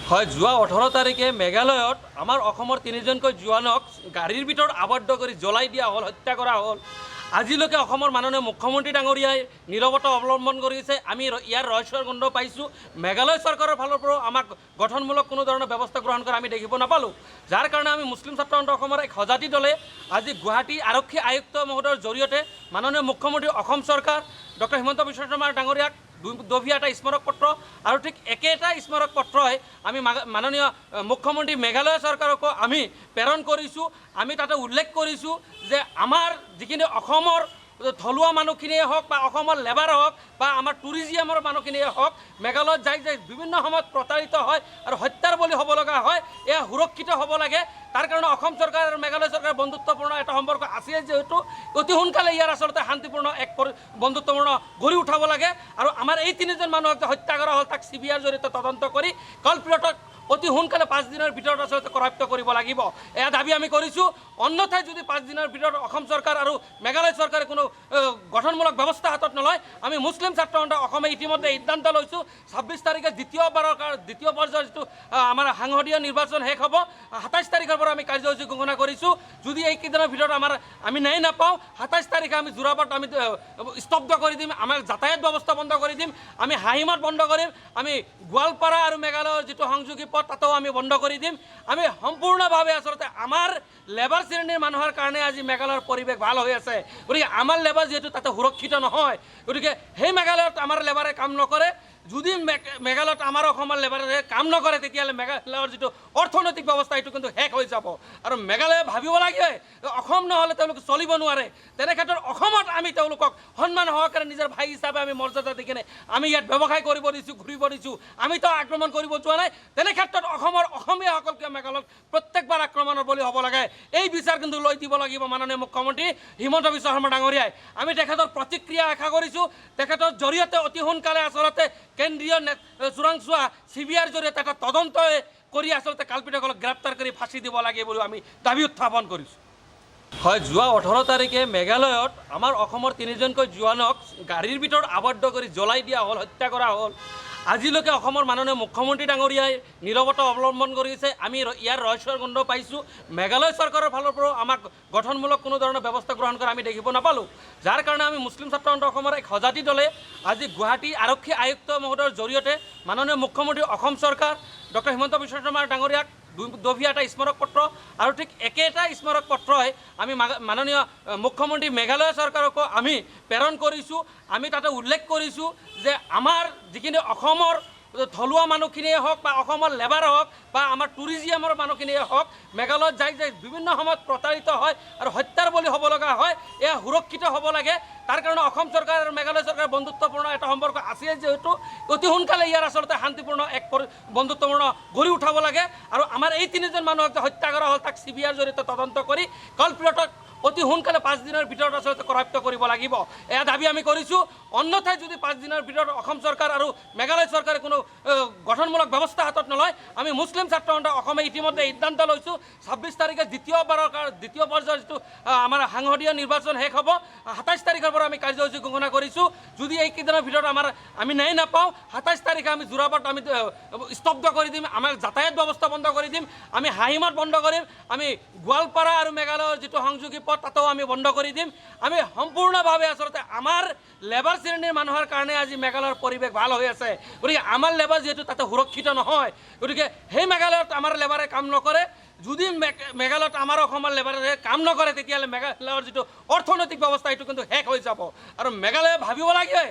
হয়, যোৱা 18 তাৰিখে মেঘালয়ত আমাৰ অসমৰ 3জনকৈ জোৱানক গাড়ীৰ ভিতৰত আবদ্ধ কৰি জ্বলাই দিয়া হ'ল, হত্যা কৰা হ'ল। আজিলৈকে অসমৰ মাননীয় মুখ্যমন্ত্ৰী ডাঙৰীয়াই নীৰৱতা অৱলম্বন কৰিছে। আমি ইয়াৰ ৰহস্যৰ গোন্ধ পাইছোঁ। মেঘালয় চৰকাৰৰ ফালৰ পৰাও আমাক গঠনমূলক কোনো ধৰণৰ ব্যৱস্থা গ্ৰহণ কৰা আমি দেখিব নাপালোঁ, যাৰ কাৰণে আমি মুছলিম ছাত্ৰ সন্থা অসমৰ এক সজাতি দলে আজি গুৱাহাটী আৰক্ষী আয়ুক্ত মহোদয়ৰ জৰিয়তে মাননীয় মুখ্যমন্ত্ৰী অসম চৰকাৰ ডক্টৰ হিমন্ত বিশ্ব শৰ্মা ডাঙৰীয়াক দফীয়া এটা স্মাৰক পত্ৰ আৰু ঠিক একেটা স্মাৰক পত্ৰই আমি মাননীয় মুখ্যমন্ত্ৰী মেঘালয় চৰকাৰকো আমি প্ৰেৰণ কৰিছোঁ। আমি তাতে উল্লেখ কৰিছোঁ যে আমাৰ যিখিনি অসমৰ থলুৱা মানুহখিনিয়ে হওক বা অসমৰ লেবাৰ হওক বা আমাৰ টুৰিজিয়ামৰ মানুহখিনিয়ে হওক, মেঘালয়ত যাই বিভিন্ন সময়ত প্ৰতাৰিত হয় আৰু হত্যাৰ বলি হ'ব লগা হয়। এয়া সুৰক্ষিত হ'ব লাগে। তাৰ কাৰণে অসম চৰকাৰ আৰু মেঘালয় চৰকাৰৰ বন্ধুত্বপূৰ্ণ এটা সম্পৰ্ক আছে, যিহেতু অতি সোনকালে ইয়াৰ আচলতে শান্তিপূৰ্ণ এক বন্ধুত্বপূৰ্ণ গঢ়ি উঠাব লাগে। আৰু আমাৰ এই 3জন মানুহক হত্যা কৰা হ'ল, তাক CBIৰ জৰিয়তে তদন্ত কৰি কালপ্ৰিয়তক অতি সোনকালে 5 দিনৰ ভিতৰত আচলতে কৰায়ত্ব কৰিব লাগিব, এয়া দাবী আমি কৰিছোঁ। অন্যথাই যদি 5 দিনৰ ভিতৰত অসম চৰকাৰ আৰু মেঘালয় চৰকাৰে কোনো গঠনমূলক ব্যৱস্থা হাতত নলয়, আমি মুছলিম ছাত্ৰ সন্থা অসমে ইতিমধ্যে সিদ্ধান্ত লৈছোঁ 26 তাৰিখে দ্বিতীয় পৰ্যায়ৰ যিটো আমাৰ সাংসদীয় নিৰ্বাচন শেষ হ'ব, 27 তাৰিখৰ পৰা আমি কাৰ্যসূচী ঘোষণা কৰিছোঁ। যদি এইকেইদিনৰ ভিতৰত আমি ন্যায় নাপাওঁ, 27 তাৰিখে আমি যোৰাবাট আমি স্তব্ধ কৰি দিম, আমাৰ যাতায়াত ব্যৱস্থা বন্ধ কৰি দিম, আমি হাহিমত বন্ধ কৰিম, আমি গোৱালপাৰা আৰু মেঘালয়ৰ যিটো সংযোগী পথ তাতেও আমি বন্ধ কৰি দিম। আমি সম্পূৰ্ণভাৱে আচলতে আমাৰ লেবাৰ শ্ৰেণীৰ মানুহৰ কাৰণে আজি মেঘালয়ৰ পৰিৱেশ ভাল হৈ আছে। গতিকে আমাৰ লেবাৰ যিহেতু তাতে সুৰক্ষিত নহয়, গতিকে সেই মেঘালয়ত আমাৰ লেবাৰে কাম নকৰে। যদি মেঘালয়ত আমাৰ অসমৰ লেবাৰে কাম নকৰে, তেতিয়াহ'লে মেঘালয়ৰ যিটো অৰ্থনৈতিক ব্যৱস্থা এইটো কিন্তু শেষ হৈ যাব। আৰু মেঘালয়ে ভাবিব লাগে অসম নহ'লে তেওঁলোকে চলিব নোৱাৰে। তেনে ক্ষেত্ৰত অসমত আমি তেওঁলোকক সন্মান সহকাৰে নিজৰ ভাই হিচাপে আমি মৰ্যাদা দি কিনে আমি ইয়াত ব্যৱসায় কৰিব দিছোঁ, ঘূৰিব দিছোঁ। আমিতো আক্ৰমণ কৰিব যোৱা নাই। তেনে ক্ষেত্ৰত অসমৰ অসমীয়াসকলকে মেঘালয়ত প্ৰত্যেকবাৰ আক্ৰমণৰ বলি হ'ব লাগে, এই বিচাৰ কিন্তু লৈ দিব লাগিব মাননীয় মুখ্যমন্ত্ৰী হিমন্ত বিশ্ব শৰ্মা ডাঙৰীয়াই। আমি তেখেতৰ প্ৰতিক্ৰিয়া আশা কৰিছোঁ। তেখেতৰ জৰিয়তে অতি সোনকালে আচলতে কেন্দ্ৰীয় চোৰাংচোৱা CBIৰ জৰিয়তে এটা তদন্ত কৰি আচলতে কাল্পিতসকলক গ্ৰেপ্তাৰ কৰি ফাঁচি দিব লাগে বুলি আমি দাবী উত্থাপন কৰিছোঁ। হয়, যোৱা 18 তাৰিখে মেঘালয়ত আমাৰ অসমৰ 3জনকৈ জোৱানক গাড়ীৰ ভিতৰত আবদ্ধ কৰি জ্বলাই দিয়া হ'ল, হত্যা কৰা হ'ল। আজিলৈকে অসমৰ মাননীয় মুখ্যমন্ত্ৰী ডাঙৰীয়াই নীৰৱতা অৱলম্বন কৰিছে। আমি ইয়াৰ ৰহস্যৰ গোন্ধ পাইছোঁ। মেঘালয় চৰকাৰৰ ফালৰ পৰাও আমাক গঠনমূলক কোনো ধৰণৰ ব্যৱস্থা গ্ৰহণ কৰা আমি দেখিব নাপালোঁ, যাৰ কাৰণে আমি মুছলিম ছাত্ৰ সন্থা অসমৰ এক সজাতি দলে আজি গুৱাহাটী আৰক্ষী আয়ুক্ত মহোদয়ৰ জৰিয়তে মাননীয় মুখ্যমন্ত্ৰী অসম চৰকাৰ ডক্টৰ হিমন্ত বিশ্ব শৰ্মা ডাঙৰীয়াক দফীয়া এটা স্মাৰক পত্ৰ আৰু ঠিক একেটা স্মাৰক পত্ৰই আমি মাননীয় মুখ্যমন্ত্ৰী মেঘালয় চৰকাৰকো আমি প্ৰেৰণ কৰিছোঁ। আমি তাতে উল্লেখ কৰিছোঁ যে আমাৰ যিখিনি অসমৰ থলুৱা মানুহখিনিয়ে হওক বা অসমৰ লেবাৰ হওক বা আমাৰ টুৰিজিয়ামৰ মানুহখিনিয়ে হওক, মেঘালয়ত যাই বিভিন্ন সময়ত প্ৰতাৰিত হয় আৰু হত্যাৰ বলি হ'ব লগা হয়। এয়া সুৰক্ষিত হ'ব লাগে। তাৰ কাৰণে অসম চৰকাৰ আৰু মেঘালয় চৰকাৰৰ বন্ধুত্বপূৰ্ণ এটা সম্পৰ্ক আছে, যিহেতু অতি সোনকালে ইয়াৰ আচলতে শান্তিপূৰ্ণ এক বন্ধুত্বপূৰ্ণ গঢ়ি উঠাব লাগে। আৰু আমাৰ এই 3জন মানুহক হত্যা কৰা হ'ল, তাক CBIৰ জৰিয়তে তদন্ত কৰি কালপ্ৰিয়তক অতি সোনকালে 5 দিনৰ ভিতৰত আচলতে কৰায়ত্ব কৰিব লাগিব, এয়া দাবী আমি কৰিছোঁ। অন্যথাই যদি 5 দিনৰ ভিতৰত অসম চৰকাৰ আৰু মেঘালয় চৰকাৰে কোনো গঠনমূলক ব্যৱস্থা হাতত নলয়, আমি মুছলিম ছাত্ৰ সন্থা অসমে ইতিমধ্যে সিদ্ধান্ত লৈছোঁ 26 তাৰিখে দ্বিতীয় পৰ্যায়ৰ যিটো আমাৰ সাংসদীয় নিৰ্বাচন শেষ হ'ব, 27 তাৰিখৰ পৰা আমি কাৰ্যসূচী ঘোষণা কৰিছোঁ। যদি এইকেইদিনৰ ভিতৰত আমি ন্যায় নাপাওঁ, 27 তাৰিখে আমি যোৰাবাট আমি স্তব্ধ কৰি দিম, আমাৰ যাতায়াত ব্যৱস্থা বন্ধ কৰি দিম, আমি হাহিমত বন্ধ কৰিম, আমি গোৱালপাৰা আৰু মেঘালয়ৰ যিটো সংযোগী পথ তাতেও আমি বন্ধ কৰি দিম। আমি সম্পূৰ্ণভাৱে আচলতে আমাৰ লেবাৰ শ্ৰেণীৰ মানুহৰ কাৰণে আজি মেঘালয়ৰ পৰিৱেশ ভাল হৈ আছে। গতিকে আমাৰ লেবাৰ যিহেতু তাতে সুৰক্ষিত নহয়, গতিকে সেই মেঘালয়ত আমাৰ লেবাৰে কাম নকৰে। যদি মেঘালয়ত আমাৰ অসমৰ লেবাৰে কাম নকৰে, তেতিয়াহ'লে মেঘালয়ৰ যিটো অৰ্থনৈতিক ব্যৱস্থা এইটো কিন্তু শেষ হৈ যাব। আৰু মেঘালয়ে ভাবিব লাগে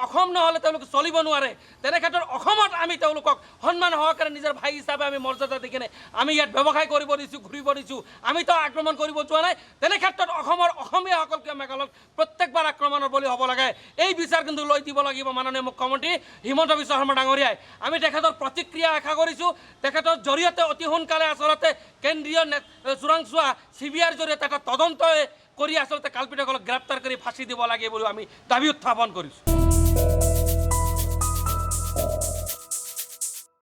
অসম নহ'লে তেওঁলোকে চলিব নোৱাৰে। তেনে ক্ষেত্ৰত অসমত আমি তেওঁলোকক সন্মান সহকাৰে নিজৰ ভাই হিচাপে আমি মৰ্যাদা দি কিনে আমি ইয়াত ব্যৱসায় কৰিব দিছোঁ, ঘূৰিব দিছোঁ। আমিতো আক্ৰমণ কৰিব যোৱা নাই। তেনে ক্ষেত্ৰত অসমৰ অসমীয়াসকলকে মেঘালয়ত প্ৰত্যেকবাৰ আক্ৰমণৰ বলি হ'ব লাগে, এই বিচাৰ কিন্তু লৈ দিব লাগিব মাননীয় মুখ্যমন্ত্ৰী হিমন্ত বিশ্ব শৰ্মা ডাঙৰীয়াই। আমি তেখেতৰ প্ৰতিক্ৰিয়া আশা কৰিছোঁ। তেখেতৰ জৰিয়তে অতি সোনকালে আচলতে কেন্দ্ৰীয় চোৰাংচোৱা CBIৰ জৰিয়তে এটা তদন্ত কৰি আচলতে কাল্পিতসকলক গ্ৰেপ্তাৰ কৰি ফাঁচি দিব লাগে বুলি আমি দাবী উত্থাপন কৰিছোঁ।